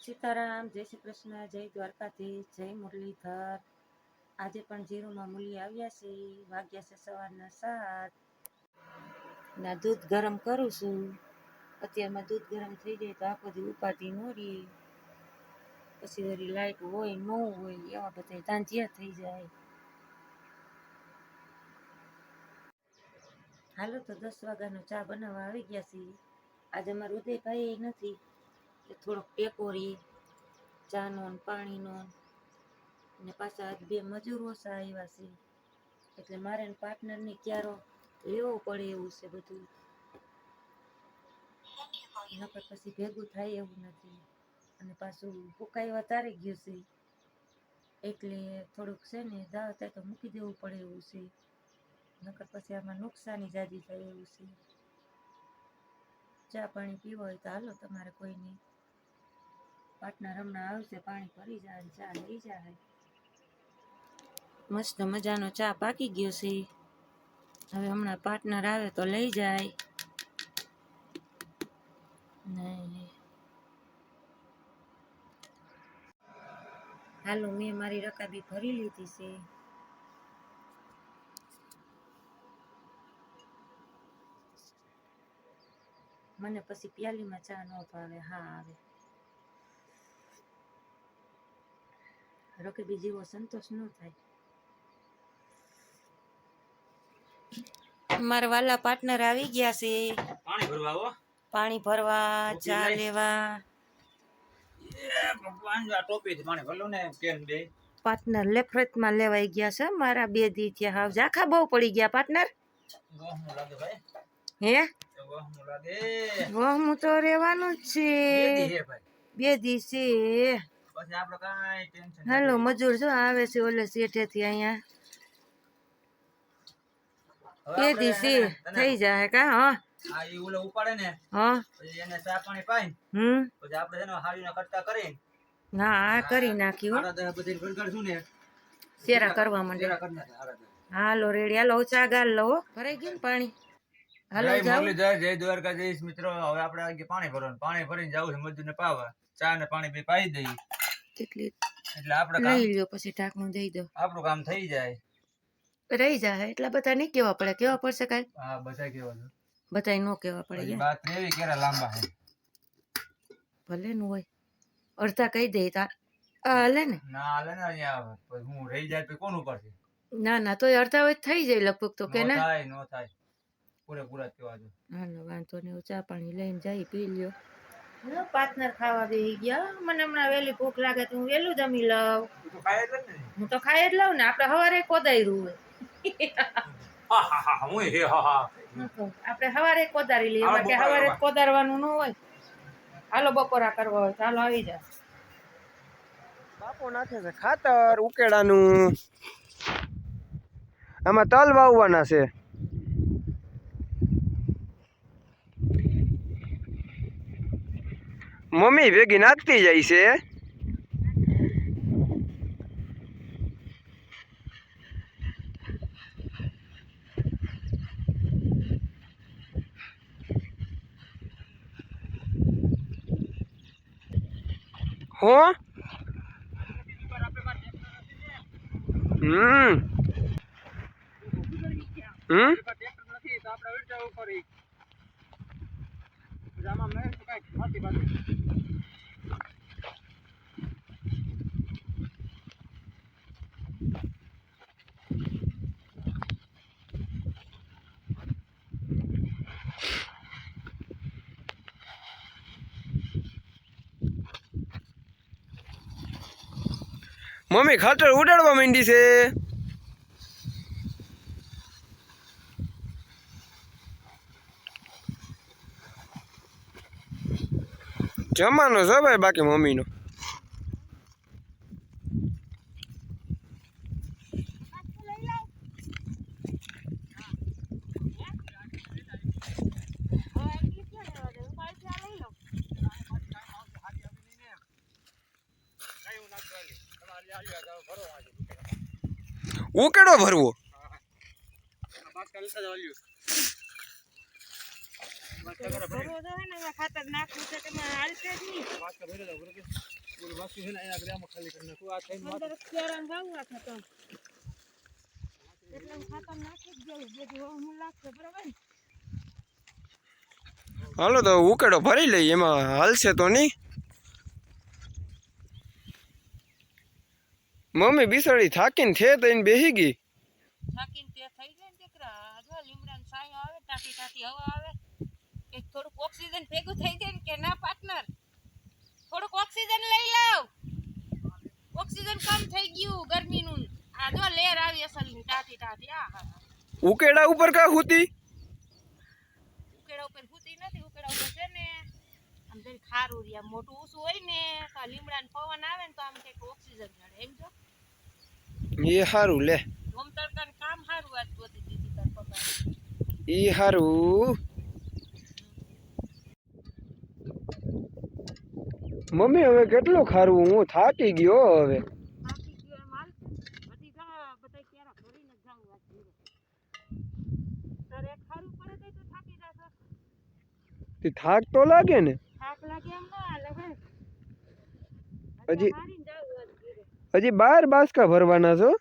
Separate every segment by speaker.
Speaker 1: સીતારામ, જય શ્રી કૃષ્ણ, જય દ્વારકાધીશ, જય મુરલીધર। આજે પણ જીરુમાં મૂલી આવ્યા છે, વાગ્યા છે સવારના 7 ના દૂધ ગરમ કરું છું। અત્યારમાં દૂધ ગરમ થઈ જાય તો આખો દી ઉપાધિ ન રહી, પછી વળી લાઈટ હોય ન હોય એવા બધા તાંજિયા થઈ જાય। હાલો તો 10 વાગ્યાનો ચા બનાવવા આવી ગયા છીએ। આજે અમારા ઉદયભાઈ નથી, થોડોક ટેકો રહી ચાનો ને પાણીનો, ને પાછા આજ 2 મજૂર ઓછા આવ્યા છે, એટલે મારે પાર્ટનરની ક્યારો લેવો પડે એવું છે બધું, નકર પછી ભેગું થાય એવું નથી। અને પાછું ફૂંકાઈવા તારી ગયું છે, એટલે થોડુંક છે ને દાવ થાય તો મૂકી દેવું પડે એવું છે, નકર પછી આમાં નુકસાની જાજી થાય એવું છે। ચા પાણી પીવો હોય તો હાલો તમારે કોઈને, પાર્ટનર હમણાં આવશે, પાણી ભરી જાય, ચા લઈ જાય। મસ્ત મજાનો ચા પાકી ગયો છે, હવે હમણાં પાર્ટનર આવે તો લઈ જાય। હાલો મેં મારી રકાબી ભરી લીધી છે। મને પછી પ્યાલીમાં ચા ન ભાવે, હા આવે રકાબી જેવો સંતોષ ન થાય। મારા વાલા પાર્ટનર આવી ગયા છે, પાણી ભરવા ચા લેવા। પાર્ટનર લેફ્ટમાં લેવાઈ ગયા છે મારા, 2 દી થયા, હાવ ઝાખા બહુ પડી ગયા પાર્ટનર। હે વહમું તો રહેવાનું જ છે, 2 દી છે। હાલો મજૂર જો આવે છે ઓલે શેઠેથી, અહીંયા 2 દી છે થઈ જાય કા। હા ઉપાડે ને, હા એને ચા પાણી પાઈ, પછી આપણે એનો હાડીના કટકા કરી, હા આ કરી નાખ્યું, શેરા કરવા માંડે। હાલો રેડી, હાલો ચા ગાલ લો, ભરાઈ ગયું ને પાણી। હાલો જાવ, જય દ્વારકાધીશ મિત્રો। હવે આપણે આગે પાણી ભરવાનું, પાણી ભરીને જવું છે મજૂરને પાવા, ચા ને પાણી બે પાઈ દઈ એટલે આપણે લઈ લ્યો, પછી ઢાંકણું દઈ દો, આપણું કામ થઈ જાય, રહી જાય। એટલા બધા નહીં કેવા પડે, કેવા પડશે કાલ? હા બધા કેવા, બધા નો કેવા પડે, વાત એવી કેરા લાંબા હે, ભલે નું હોય અડધા કહી દે તા હાલે ને, ના હાલે ને, અહીંયા હું રહી જાય તો કોણ ઉપાડશે? ના ના તોય અડધા હોય થઈ જાય લગભગ તો, કે ના થાય નો થાય, પૂરેપૂરા કેવા દો। હાલો વાંધો નહીં, ચા પાણી લઈને જાય, પી લ્યો। હાલો પાર્ટનર ખાવા બેસી ગયા, મને હમણાં વહેલી ભૂખ લાગે તો હું વહેલું જમી લઉં, હું તો ખાઈ જ લઉં ને, આપણે સવારે કોદાર્યું હોય, આપણે સવારે કોદારી લઈએ, કે સવારે કોદારવાનું ન હોય। હાલો બપોરા કરવા હોય તો હાલો આવી જાય।
Speaker 2: બાપો નાખે છે ખાતર ઉકેડાનું, આમાં તલ વાવવાના છે। મમ્મી ભેગી નાખતી જાય છે। હું મમ્મી ખાતર ઉડાડવા માંડી છે। જમાનો છે ભાઈ બાકી મમ્મીનો। ઉકેડો ભરવો,
Speaker 1: ખાતર નાખવું છે કે હાલશે જ નહીં।
Speaker 3: અંદર કેળાને વાવવા છે તો એટલે ખાતર નાખી જ દેવું બધું હું લાગશે બરાબર ને?
Speaker 2: હાલો તો ઉકેડો ભરી લઈ, એમાં હાલશે તો નહીં. મમ્મી બિસાડી થાકીને છે તો એને બેસી ગઈ.
Speaker 3: થાકીને તે થઈ જાય ને દીકરા. જો લીમડાની છાંયો આવે, ટાટી ટાટી હવા આવે, કે થોડુંક ઓક્સિજન ભેગું થઈ જાય ને કે ના પાર્ટનર થોડુંક ઓક્સિજન લઈ લાવ. ઓક્સિજન કમ થઈ ગયું ગરમીનું. આ જો લેર આવી અસલની ટાટી ટાટી. આ હા
Speaker 2: ઉકેડા ઉપર કા હુતી?
Speaker 3: ઉકેડા ઉપર ભૂતી નથી. ઉકેડા ઉપર છે ને આમ જરી ખારું રે, આમ મોટું ઊંચું હોય ને તો આ લીમડાનો પવન આવે ને તો આમ કંઈક ઓક્સિજન મળે. એમ જો
Speaker 2: એ હારું લે,
Speaker 3: હોમ તડકાનું કામ સારું આજ ગોતી દીધી તાર પપ્પા.
Speaker 2: એ હારું. મમ્મી હવે કેટલું ખારું, હું થાકી ગયો હવે.
Speaker 3: થાકી ગયો એમ હાલશે. બધી બધા ક્યારા ભરીને જ જાવું આજ ધીરે. તારે એક ખારું પડે તોય તું થાકી જાશો.
Speaker 2: તે થાક તો લાગે ને.
Speaker 3: થાક લાગે એમ ના હાલે ભાઈ.
Speaker 2: હજી
Speaker 3: મારીને જાવું આજ ધીરે.
Speaker 2: હજી 12 બાસકા ભરવાના છો.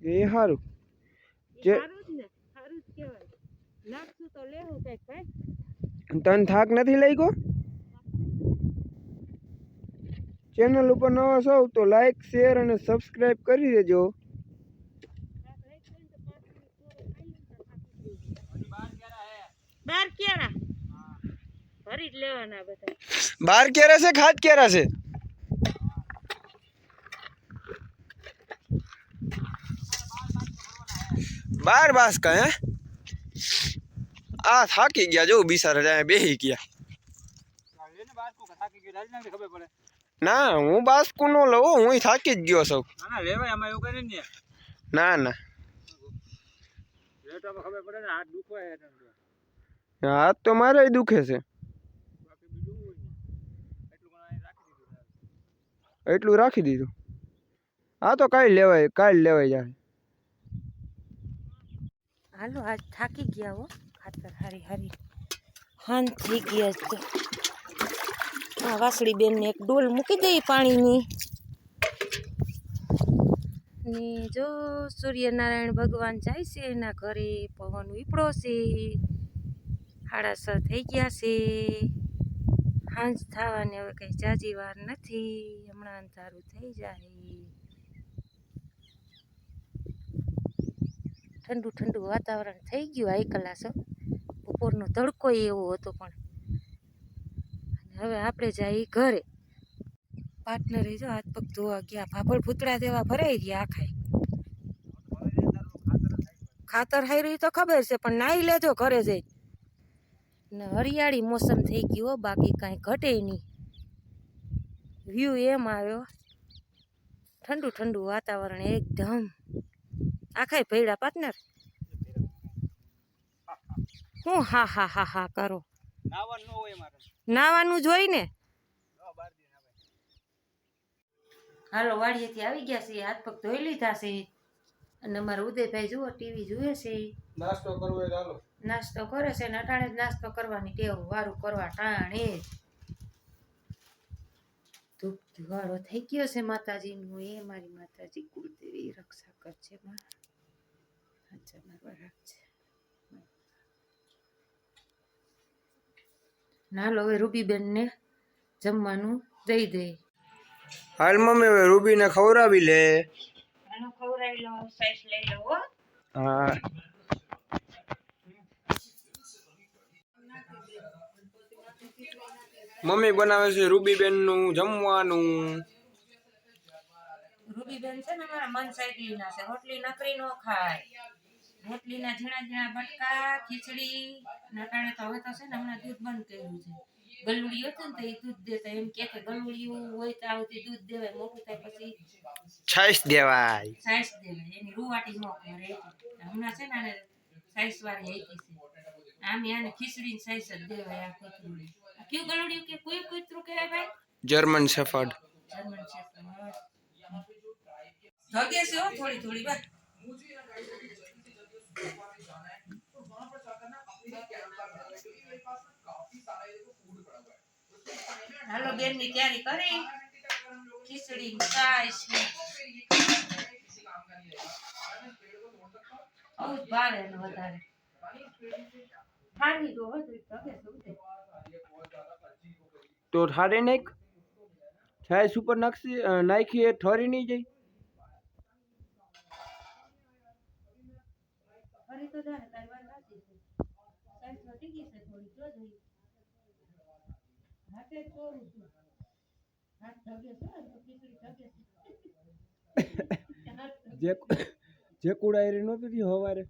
Speaker 2: એ હારું. તને થાક નથી લાગ્યો? ચેનલ ઉપર નવા છો તો લાઈક શેર અને સબસ્ક્રાઇબ કરી દેજો.
Speaker 3: બાર કેરા ભરી જ લેવાના બધા.
Speaker 2: 12 કેરા છે, ખાત કેરા છે? બાર બાસકા હે? આ થાકી ગયા જો બિચારા જાય બેહી ગયા. ના હું બાસ્કુ નો લઉં, હું થાકી જ ગયો છું. ના ના હાથ તો મારે દુખે છે. એટલું રાખી દીધું. હા તો કાલ લેવાય જાય.
Speaker 3: હાલો આજ થાકી ગયા હો. ખાતર હારી હારી હાન થઈ ગયા તો આ વાસળી બેનને એક ડોલ મૂકી દઈ પાણીની. ને જો સૂર્યનારાયણ ભગવાન જાય છે એના ઘરે. પવન ઉપડો છે. 6:30 થઈ ગયા છે. સાંજ થવાની હવે કઈ જાજી વાર નથી. હમણાં અંધારું થઈ જાય. ઠંડુ ઠંડુ વાતાવરણ થઈ ગયું. આઈ કલાસ બપોરનો તડકો એવો હતો પણ. હવે આપણે જઈએ ઘરે. પાર્ટનરે જો હાથ પગ ધોવા ગયા. ભાભળ ભૂતળા દેવા ભરાઈ ગયા આખાય. ખાતર હારી તો ખબર છે પણ નાઈ લેજો ઘરે જઈ. ને હરિયાળી મોસમ થઈ ગયો. બાકી કાંઈ ઘટે નહીં. વ્યૂ એમ આવ્યો. ઠંડુ ઠંડુ વાતાવરણ એકદમ. આખાય ભૈડા પાર્ટનર. હું હા હા હા હા કરો. નાવાનું જોઈ ને. હાલો વાડીએથી આવી ગયા છે. હાથ પગ ધોઈ લીધા છે. અને અમારા ઉદયભાઈ જુઓ ટીવી જુએ છે.
Speaker 2: નાસ્તો કરવો હોય ચાલો.
Speaker 3: નાસ્તો કરે છે ને અટાણે જ નાસ્તો કરવાની ટેવ. વારું કરવા ટાણે ધૂપ ધુવાળો થઈ ગયો છે માતાજીનું. એ મારી માતાજી કુળદેવી રક્ષા કરશે. નાલો હવે રૂબીબેન ને જમવાનું દઈ દે.
Speaker 2: હાલ મમ્મી હવે રૂબીને ખવડાવી લે.
Speaker 3: આનો ખવડાવી લો. સાઈઝ લઈ લો હો.
Speaker 2: હા મમ્મી બનાવે છે રૂબીબેન નું જમવાનું.
Speaker 3: રૂબીબેન છે ને અમારા મન સાઈડલી ના છે. રોટલી નકરી નો ખાય. રોટલીના ઝીણા ઝીણા બટકા ખીચડી નટાણે તો હવે તો છે ને હમણાં દૂધ બંધ કર્યું છે. ગલુડિયું હતું ને તો એ દૂધ દેતા. એમ કે ગલુડિયું હોય તો આવતી દૂધ દેવાય. મોટું થાય પછી
Speaker 2: છાશ દેવાય.
Speaker 3: સાઈસ દેવાય. એની રૂવાટી નો કરે. હમણાં છે ને સાઈસ વાળી આવી છે. આમ આને ખીચડીની સાઈસ જ દેવાય. આ કૂતરું કયું ગલુડિયું કે કોઈ કૂતરું કહેવાય ભાઈ?
Speaker 2: German shepherd.
Speaker 3: જર્મન શેફર્ડ ધગે છે હો થોડી થોડી વાત. હાલો બેન ની તૈયારી કરી ખીચડી છાશ ને આવું જ ભાવે એને વધારે ખારી તો વધુ તકે સુધે
Speaker 2: તો ઠારે નાખ છાશ ઉપર નાખી એ ઠરી નહીં જાય.
Speaker 3: ફરી તો જાય તારી વાત સાચી છે સાઈડ વધી ગઈ છે થોડી જો જોઈ હાથે ચોરું છું હાથ ધગે છે તો ખીચડી ધગે છે
Speaker 2: જે કુડાયરી નહોતું થયું હવારે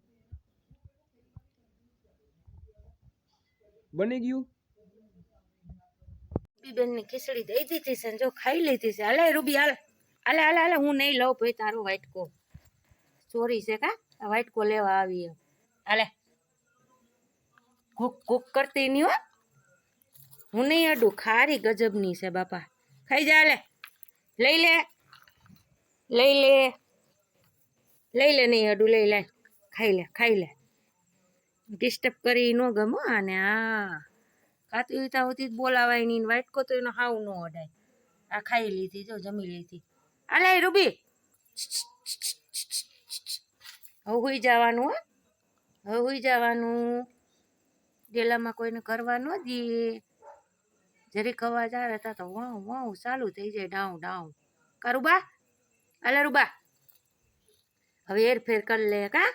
Speaker 2: બની ગયું.
Speaker 3: બેન ની ખીચડી દઈ દીધી છે જો ખાઈ લીધી છે હાલે રૂબી હાલ હાલે હાલે હાલે હું નહીં લઉં ભાઈ તારો વાટકો ચોરી છે કા આ વાટકો લેવા આવી એમ હાલે કુક કુક કરતી નહીં હો હું નહીં અડું ખારી ગજબની છે બાપા ખાઈ જા હાલે લઈ લે લઈ લે લઈ લે નહીં અડું લઈ લે ખાઈ લે ડિસ્ટર્બ કરી ન ગમો આને હા ખાતી ઉતા હોતી બોલાવાય નહીં વાટકો તો એનો હાવ ન અડાય આ ખાઈ લીધી જો જમી લીધી આલે રૂબી હવે હુઈ જવાનું હો હવે હુઈ જવાનું ડેલામાં કોઈને કરવા ન દઈએ જરીક અવાજ આવે તા તો વાવ વાવ ચાલુ થઈ જાય ડાઉં ડાઉં કા રૂબા આલે રૂબા હવે હેરફેર કરી લે કા